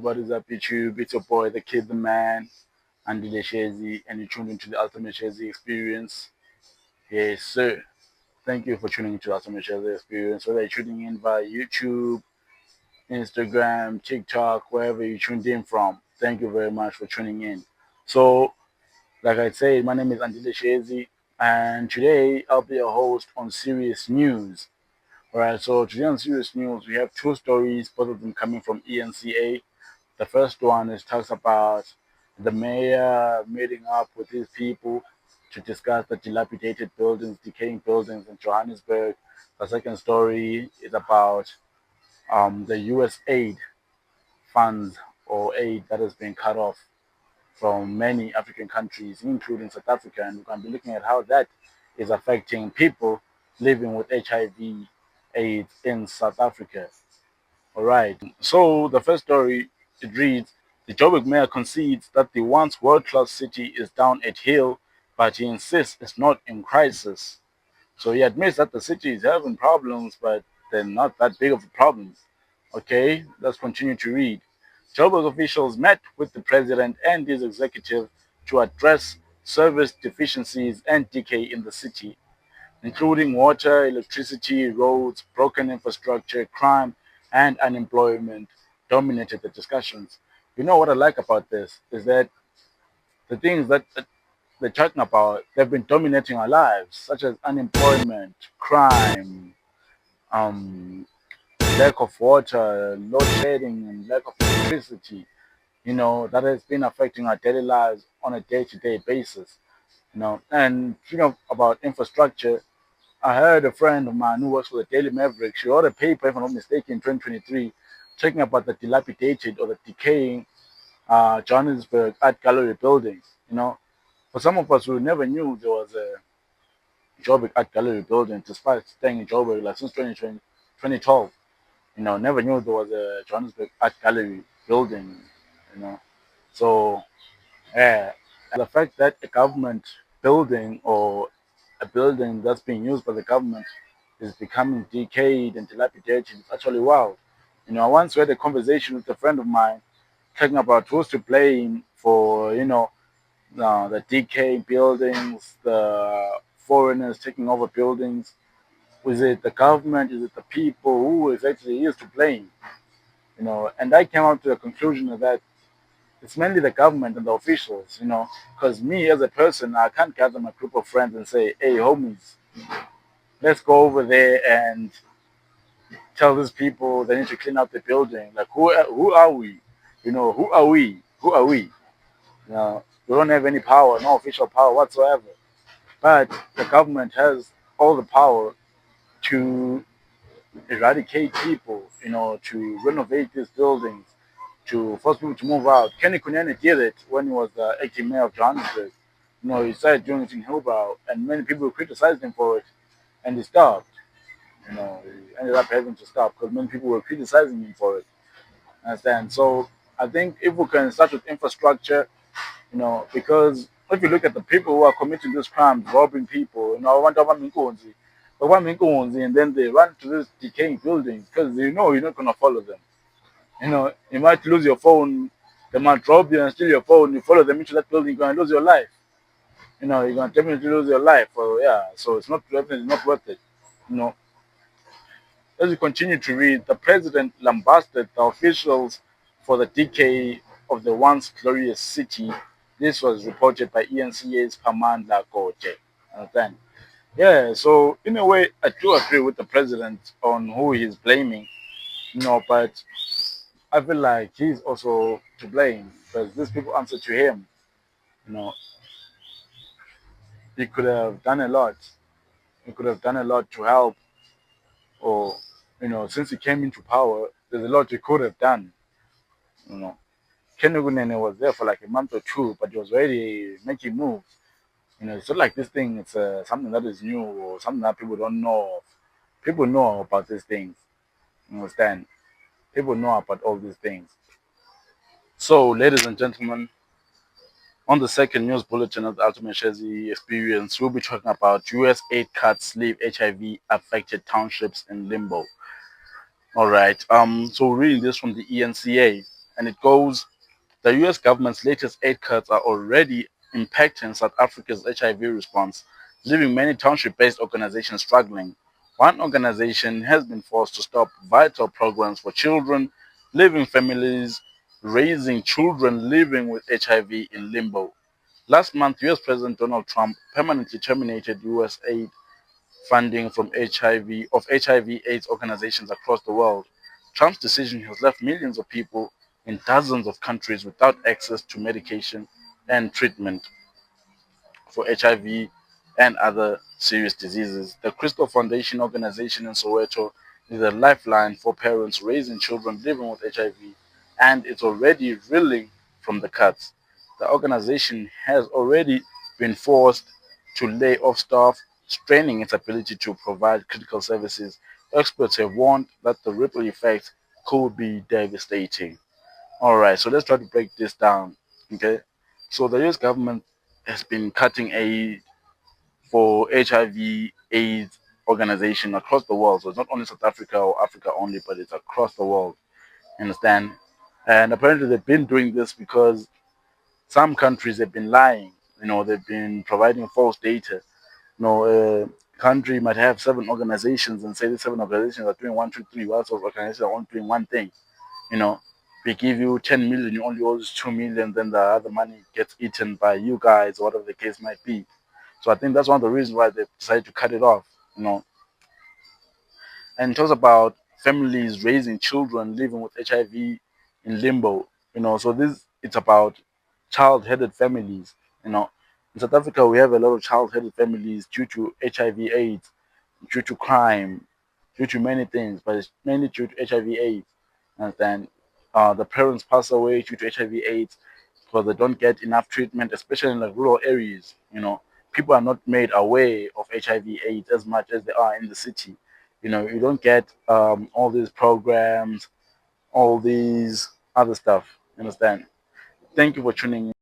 what is up YouTube? It's your boy, the kid, the man, Andy JOZI, and you're tuned into the Ultimate JOZI Experience. Yes, sir. Thank you for tuning into the Ultimate JOZI Experience. Whether you're tuning in via YouTube, Instagram, TikTok, wherever you tuned in from, thank you very much for tuning in. So, like I said, my name is Andy JOZI, and today I'll be a host on Serious News. Alright, so today on Serious News, we have two stories, both of them coming from ENCA. The first one is talks about the mayor meeting up with his people to discuss the dilapidated buildings, decaying buildings in Johannesburg. The second story is about the U.S. aid funds or aid that has been cut off from many African countries, including South Africa, and we're going to be looking at how that is affecting people living with HIV/AIDS in South Africa. All right. So the first story, it reads, the Joburg mayor concedes that the once world-class city is down at heel, but he insists it's not in crisis. So he admits that the city is having problems, but they're not that big of a problem. Okay, let's continue to read. Joburg officials met with the president and his executive to address service deficiencies and decay in the city, including water, electricity, roads, broken infrastructure, crime, and unemployment, dominated the discussions. You know what I like about this is that the things that they're talking about, they've been dominating our lives, such as unemployment, crime, um, lack of water, load shedding, and lack of electricity. That has been affecting our daily lives on a day-to-day basis. And about infrastructure, I heard a friend of mine who works for the Daily Maverick. She wrote a paper, if I'm not mistaken, in 2023, talking about the dilapidated or the decaying Johannesburg Art Gallery buildings. For some of us who never knew there was a Joburg Art Gallery building, despite staying in Joburg like since 2020, 2012. Never knew there was a Johannesburg Art Gallery building. You know, so yeah, and the fact that a government building or a building that's being used by the government is becoming decayed and dilapidated is actually wild. I once had a conversation with a friend of mine talking about who's to blame for, the decaying buildings, the foreigners taking over buildings. Was it the government? Is it the people? Who exactly is to blame? And I came up to the conclusion that it's mainly the government and the officials, because me as a person, I can't gather my group of friends and say, hey, homies, let's go over there and tell these people they need to clean up the building. Like, who are we? Who are we? Who are we? We don't have any power, no official power whatsoever. But the government has all the power to eradicate people, to renovate these buildings, to force people to move out. Kenny Kunene did it when he was the acting mayor of Johannesburg. He started doing it in Hillbrow, and many people criticized him for it, and he stopped. He ended up having to stop because many people were criticizing him for it. Understand? So I think if we can start with infrastructure, because if you look at the people who are committing these crimes, robbing people, want to and then they run to these decaying buildings because you're not gonna follow them. You might lose your phone, they might rob you and steal your phone, you follow them into that building, you're gonna lose your life. You're gonna definitely lose your life. So yeah, so it's definitely not worth it. You know, as we continue to read, the president lambasted the officials for the decay of the once glorious city. This was reported by ENCA's Pamandla Koje. Understand? Yeah, so in a way, I do agree with the president on who he's blaming, but I feel like he's also to blame because these people answer to him. You know, he could have done a lot. He could have done a lot to help, or since he came into power, there's a lot he could have done. You know, Kenny Gunene was there for like a month or two, but he was already making moves. It's not like this thing. It's something that is new or something that people don't know of. People know about these things. You understand? People know about all these things. So, ladies and gentlemen, on the second news bulletin of the Ultimate Shezi Experience, we'll be talking about U.S. aid cuts leave HIV affected townships in limbo. All right. So reading this from the ENCA. And it goes, the US government's latest aid cuts are already impacting South Africa's HIV response, leaving many township-based organizations struggling. One organization has been forced to stop vital programs for children, leaving families raising children living with HIV in limbo. Last month, US President Donald Trump permanently terminated US aid funding from HIV/AIDS organizations across the world. Trump's decision has left millions of people in dozens of countries without access to medication and treatment for HIV and other serious diseases. The Crystal Foundation organization in Soweto is a lifeline for parents raising children living with HIV, and it's already reeling from the cuts. The organization has already been forced to lay off staff, straining its ability to provide critical services. Experts have warned that the ripple effects could be devastating. All right, so let's try to break this down. Okay, so the US government has been cutting aid for HIV/AIDS organization across the world. So it's not only South Africa or Africa only, but it's across the world. You understand? And apparently they've been doing this because some countries have been lying. They've been providing false data. A country might have seven organizations and say these seven organizations are doing one, two, three, whilst those organizations are only doing one thing. you know, we give you 10 million, you only owe us 2 million, then the other money gets eaten by you guys, whatever the case might be. So I think that's one of the reasons why they decided to cut it off, you know. And it talks about families raising children living with HIV in limbo, So it's about child-headed families, you know. In South Africa, we have a lot of child-headed families due to HIV/AIDS, due to crime, due to many things, but it's mainly due to HIV/AIDS. And then the parents pass away due to HIV/AIDS because they don't get enough treatment, especially in the rural areas. People are not made aware of HIV/AIDS as much as they are in the city. You don't get all these programs, all these other stuff. You understand? Thank you for tuning in.